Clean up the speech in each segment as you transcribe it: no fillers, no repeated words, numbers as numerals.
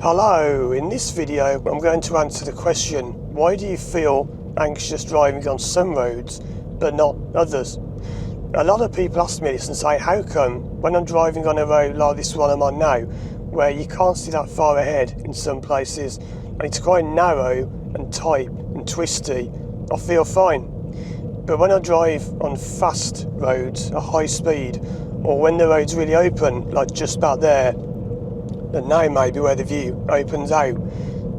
Hello, in this video I'm going to answer the question, why do you feel anxious driving on some roads but not others? A lot of people ask me this and say, how come when I'm driving on a road like this one I'm on now, where you can't see that far ahead in some places and it's quite narrow and tight and twisty, I feel fine. But when I drive on fast roads at high speed, or when the road's really open, like just about there, and now maybe where the view opens out,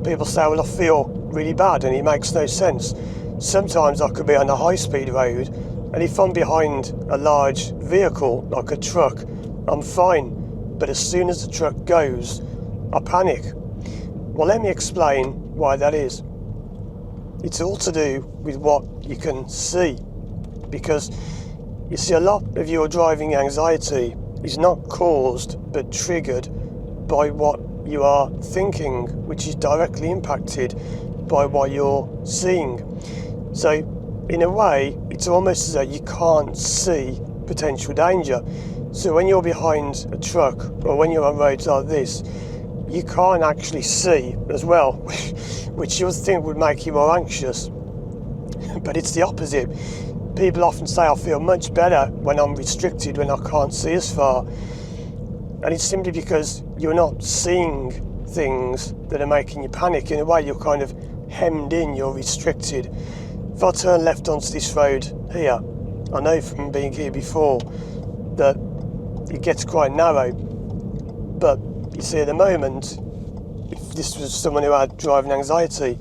people say, well, I feel really bad and it makes no sense. Sometimes I could be on a high speed road and if I'm behind a large vehicle like a truck, I'm fine, but as soon as the truck goes, I panic. Well, let me explain why that is. It's all to do with what you can see, because you see, a lot of your driving anxiety is not caused but triggered by what you are thinking, which is directly impacted by what you're seeing. So in a way, it's almost as though you can't see potential danger. So when you're behind a truck or when you're on roads like this, you can't actually see as well, which you would think would make you more anxious. But it's the opposite. People often say, I feel much better when I'm restricted, when I can't see as far. And it's simply because you're not seeing things that are making you panic. In a way, you're kind of hemmed in, you're restricted. If I turn left onto this road here, I know from being here before that it gets quite narrow. But you see, at the moment, if this was someone who had driving anxiety,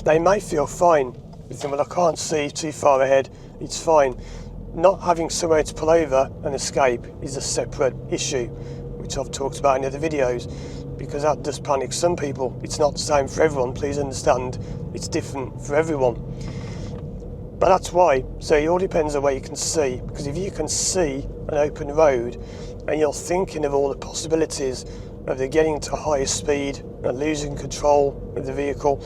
they may feel fine. You think, well, I can't see too far ahead, it's fine. Not having somewhere to pull over and escape is a separate issue, which I've talked about in other videos, because that does panic some people. It's not the same for everyone, please understand, it's different for everyone. But that's why. So it all depends on where you can see, because if you can see an open road and you're thinking of all the possibilities of the getting to higher speed and losing control of the vehicle,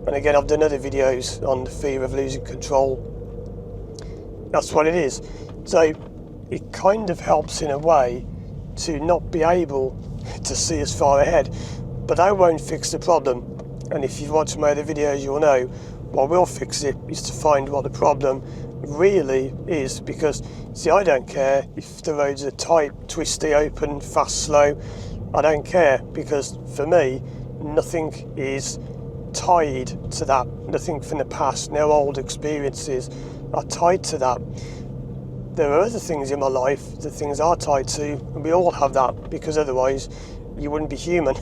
and again I've done other videos on the fear of losing control, that's what it is. So it kind of helps in a way to not be able to see as far ahead, but that won't fix the problem. And if you've watched my other videos, you'll know what will fix it is to find what the problem really is. Because see, I don't care if the roads are tight, twisty, open, fast, slow. I don't care, because for me nothing is tied to that. Nothing from the past, no old experiences are tied to that. There are other things in my life that things are tied to, and we all have that, because otherwise you wouldn't be human.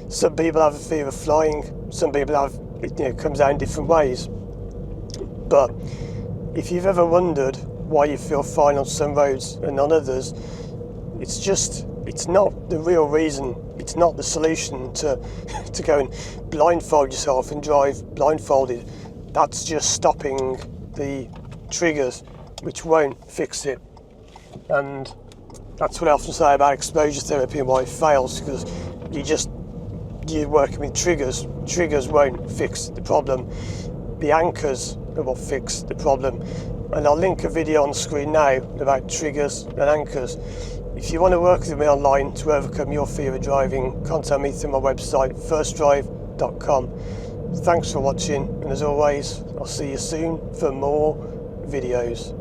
Some people have a fear of flying, some people have, it comes out in different ways. But if you've ever wondered why you feel fine on some roads and on others, it's not the real reason. It's not the solution to go and blindfold yourself and drive blindfolded. That's just stopping the triggers, which won't fix it. And that's what I often say about exposure therapy and why it fails, because you're working with triggers. Triggers won't fix the problem. The anchors are what fix the problem. And I'll link a video on the screen now about triggers and anchors. If you want to work with me online to overcome your fear of driving, contact me through my website, firstdrive.com. Thanks for watching, and as always, I'll see you soon for more videos.